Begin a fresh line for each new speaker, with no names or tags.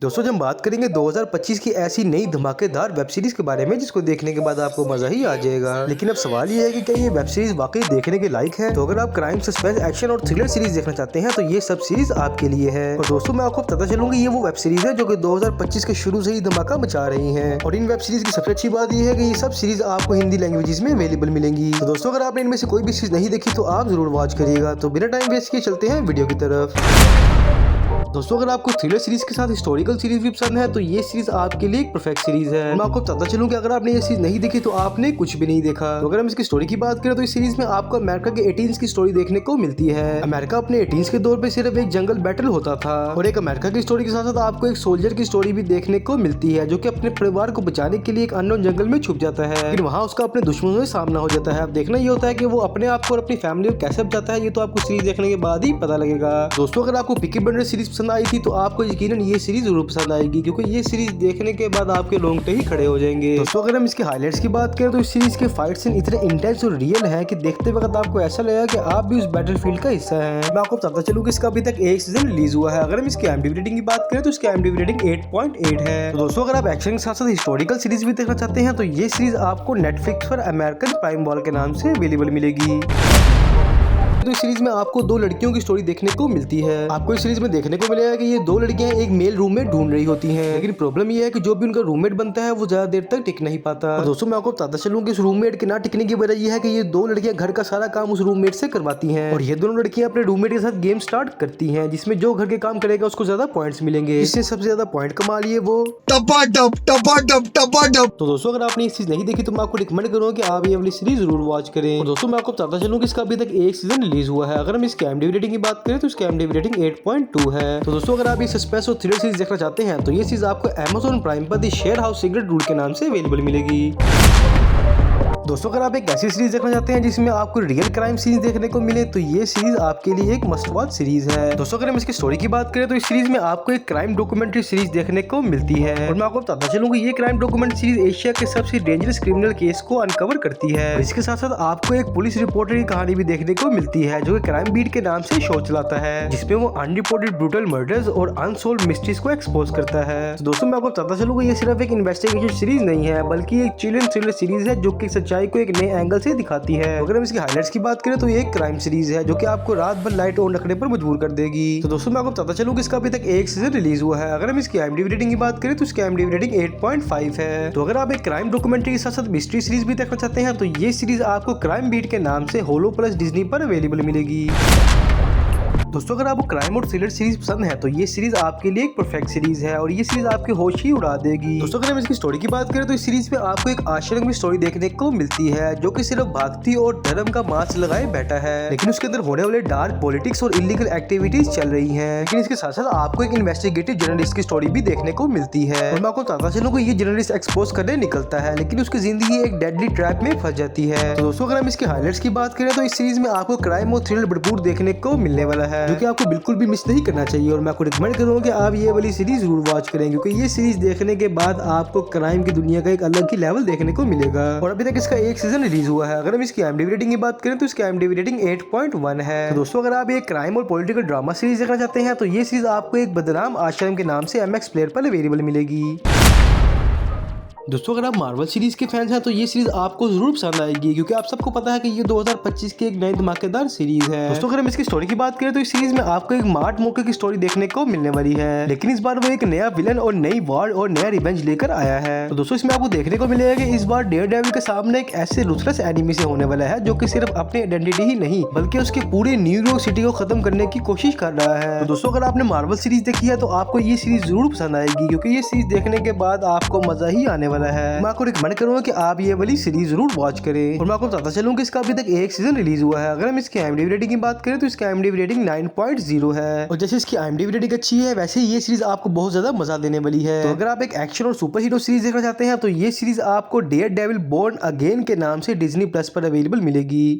दोस्तों जब हम बात करेंगे 2025 की ऐसी नई धमाकेदार वेब सीरीज के बारे में जिसको देखने के बाद आपको मजा ही आ जाएगा। लेकिन अब सवाल ये है कि क्या ये वेब सीरीज वाकई देखने के लायक है। तो अगर आप क्राइम, सस्पेंस, एक्शन और थ्रिलर सीरीज देखना चाहते हैं तो ये सब सीरीज आपके लिए है। और दोस्तों मैं आपको पता चलूंगी ये वो वेब सीरीज है जो कि 2025 के शुरू से ही धमाका मचा रही है। और इन वेब सीरीज की सबसे अच्छी बात यह है कि ये सब सीरीज आपको हिंदी लैंग्वेजेस में अवेलेबल मिलेंगी। तो दोस्तों अगर आपने इनमें से कोई भी सीरीज नहीं देखी तो आप जरूर वॉच करिएगा। तो बिना टाइम वेस्ट किए चलते हैं वीडियो की तरफ। दोस्तों अगर आपको थ्रिलर सीरीज के साथ हिस्टोरिकल सीरीज भी पसंद है तो ये सीरीज आपके लिए एक परफेक्ट सीरीज है। मैं आपको बताता चलूं कि अगर आपने ये सीरीज नहीं देखी तो आपने कुछ भी नहीं देखा। तो अगर हम इसकी स्टोरी की बात करें तो इस सीरीज में आपको अमेरिका के 18s की स्टोरी देखने को मिलती है। अमेरिका अपने 18s के दौर पे सिर्फ एक जंगल बैटल होता था और एक अमेरिका की स्टोरी के साथ साथ आपको एक सोल्जर की स्टोरी भी देखने को मिलती है जो कि अपने परिवार को बचाने के लिए एक अननोन जंगल में छुप जाता है। लेकिन वहाँ उसका अपने दुश्मनों से सामना हो जाता है। अब देखना ये होता है कि वो अपने आप को और अपनी फैमिली को कैसे बचाता है, ये तो आपको सीरीज देखने के बाद ही पता लगेगा। दोस्तों अगर आपको पीकी ब्लाइंडर्स सीरीज पसंद आई थी तो आपको यकीनन ये सीरीज जरूर पसंद आएगी क्योंकि ये सीरीज देखने के बाद आपके रोंगटे ही खड़े हो जाएंगे। दोस्तों अगर हम इसके हाइलाइट्स की बात करें तो इस सीरीज के फाइट सीन इतने इंटेंस और रियल हैं कि देखते वक्त आपको ऐसा लगेगा कि आप भी उस बैटलफील्ड का हिस्सा हैं। मैं आपको बताता चलूं कि इसका अभी तक एक सीजन रिलीज हुआ है। अगर हम इसकी IMDb रेटिंग की बात करें तो इसकी IMDb रेटिंग 8.8 है। तो दोस्तों अगर आप एक्शन के साथ साथ हिस्टोरिकल सीरीज भी देखना चाहते हैं तो ये सीरीज आपको नेटफ्लिक्स पर अमेरिकन प्राइम वॉल के नाम से अवेलेबल मिलेगी। तो इस सीरीज में आपको दो लड़कियों की स्टोरी देखने को मिलती है। आपको इस सीरीज में देखने को मिलेगा कि ये दो लड़कियां एक मेल रूममेट ढूंढ रही होती हैं। लेकिन प्रॉब्लम ये है कि जो भी उनका रूममेट बनता है वो ज्यादा देर तक टिक नहीं पाता। और दोस्तों मैं आपको बताता चलूं कि इस रूममेट के ना टिकने की वजह यह है कि ये दो लड़कियां घर का सारा काम उस रूममेट से करवाती हैं और ये दोनों लड़कियां अपने रूममेट के साथ गेम स्टार्ट करती हैं जिसमें जो घर के काम करेगा उसको ज्यादा पॉइंट्स मिलेंगे। इससे सबसे ज्यादा पॉइंट कमा लिए वो टपाटप टपाटप टपाटप। तो दोस्तों अगर आपने इस चीज नहीं देखी तो मैं आपको रिकमेंड करूंगा कि आप ये वाली सीरीज जरूर वॉच करें। और दोस्तों मैं आपको बताता चलूं कि इसका अभी तक एक सीजन रिलीज हुआ है। अगर हम इसकी IMDb रेटिंग की बात करें तो इसकी IMDb रेटिंग 8.2 है। तो दोस्तों अगर आप ये सस्पेंस और थ्रिलर सीरीज देखना चाहते हैं तो ये चीज आपको Amazon प्राइम पर the share house secret rule के नाम से अवेलेबल मिलेगी। दोस्तों अगर आप एक ऐसी सीरीज देखना चाहते हैं जिसमें आपको रियल क्राइम सीरीज देखने को मिले तो ये सीरीज आपके लिए एक मस्ट वॉच सीरीज है। दोस्तों अगर हम इसकी स्टोरी की बात करें तो इस सीरीज में आपको एक क्राइम डॉक्यूमेंट्री सीरीज देखने को मिलती है और मैं आपको बताता चलूंगा ये क्राइम डॉक्यूमेंट्री सीरीज एशिया के सबसे डेंजरस क्रिमिनल केस को अनकवर करती है। इसके साथ साथ आपको एक पुलिस रिपोर्टर की कहानी भी देखने को मिलती है जो कि क्राइम बीट के नाम से शो चलाता है जिसमें वो अनरिपोर्टेड ब्रूटल मर्डर्स और अनसोल्व्ड मिस्ट्रीज को एक्सपोज करता है। तो दोस्तों मैं आपको बताता चलूंगा ये सिर्फ एक इन्वेस्टिगेशन सीरीज नहीं है बल्कि एक चिल एंड थ्रिलर सीरीज है जो कि सच्चाई को एक नए एंगल से दिखाती है। अगर हम इसकी हाइलाइट्स की बात करें तो ये एक क्राइम सीरीज है जो कि आपको रात भर लाइट ऑन रखने पर मजबूर कर देगी। तो दोस्तों मैं आपको बताता चलूं कि इसका अभी तक एक सीजन रिलीज हुआ है। अगर हम इसकी IMDb रेटिंग की बात करें तो इसकी IMDb रेटिंग 8.5 है। तो अगर आप एक क्राइम डॉक्यूमेंट्री के साथ साथ मिस्ट्री सीरीज भी देखना चाहते हैं तो ये सीरीज आपको क्राइम बीट के नाम से होलो प्लस डिज्नी पर अवेलेबल मिलेगी। दोस्तों अगर आपको क्राइम और थ्रिलर सीरीज पसंद है तो ये सीरीज आपके लिए एक परफेक्ट सीरीज है और ये सीरीज आपके होश ही उड़ा देगी। दोस्तों अगर हम इसकी स्टोरी की बात करें तो इस सीरीज में आपको एक आश्रम की स्टोरी देखने को मिलती है जो कि सिर्फ भक्ति और धर्म का मास्क लगाए बैठा है लेकिन उसके अंदर होने वाले डार्क पॉलिटिक्स और इलीगल एक्टिविटीज चल रही है। लेकिन इसके साथ साथ आपको एक इन्वेस्टिगेटिव जर्नलिस्ट की स्टोरी भी देखने को मिलती है और मैं आपको बताता चलूं कि ये जर्नलिस्ट एक्सपोज करने निकलता है लेकिन उसकी जिंदगी एक डेडली ट्रैप में फंस जाती है। तो दोस्तों अगर हम इसके हाइलाइट्स की बात करें तो इस सीरीज में आपको क्राइम और थ्रिलर भरपूर देखने को मिलने वाला है जो कि आपको बिल्कुल भी मिस नहीं करना चाहिए। और मैं आपको रिकमेंड करूंगा कि आप ये वाली सीरीज जरूर वॉच करें क्योंकि ये सीरीज देखने के बाद आपको क्राइम की दुनिया का एक अलग ही लेवल देखने को मिलेगा। और अभी तक इसका एक सीजन रिलीज हुआ है। अगर हम इसकी IMDb रेटिंग की बात करें तो इसकी IMDb रेटिंग 8.1 है। तो दोस्तों अगर आप एक क्राइम और पॉलिटिकल ड्रामा सीरीज देखना चाहते हैं तो ये सीरीज आपको एक बदनाम आश्रम के नाम से MX प्लेयर पर अवेलेबल मिलेगी। दोस्तों अगर आप मार्वल सीरीज के फैंस हैं तो ये सीरीज आपको जरूर पसंद आएगी क्योंकि आप सबको पता है कि ये 2025 की एक नई धमाकेदार सीरीज है। दोस्तों अगर हम इसकी स्टोरी की बात करें तो इस सीरीज में आपको एक मार्ट मौके की स्टोरी देखने को मिलने वाली है लेकिन इस बार वो एक नया विलन और नई वॉर और नया रिवेंज लेकर आया है। तो दोस्तों इसमें आपको देखने को मिलेगा कि इस बार डेयरडेविल के सामने एक ऐसे रूथलेस एनिमी से होने वाला है जो कि सिर्फ अपनी आइडेंटिटी ही नहीं बल्कि उसके पूरे न्यूयॉर्क सिटी को खत्म करने की कोशिश कर रहा है। तो दोस्तों अगर आपने मार्वल सीरीज देखी है तो आपको ये सीरीज जरूर पसंद आएगी क्योंकि ये सीरीज देखने के बाद आपको मजा ही आने वाला है। मैं आपको रिकमेंड करूंगा कि आप ये वाली सीरीज जरूर वॉच करें। और मैं आपको बताता चलूं कि इसका अभी तक एक सीजन रिलीज हुआ है। अगर हम इसकी IMDb रेटिंग की बात करें तो इसकी IMDb रेटिंग 9.0 है और जैसे इसकी IMDb रेटिंग अच्छी है वैसे ये सीरीज आपको बहुत ज्यादा मजा देने वाली है। तो अगर आप एक एक्शन और सुपर हीरो सीरीज देखना चाहते हैं तो ये सीरीज आपको डेयरडेविल बोर्न अगेन के नाम से डिज्नी प्लस पर अवेलेबल मिलेगी।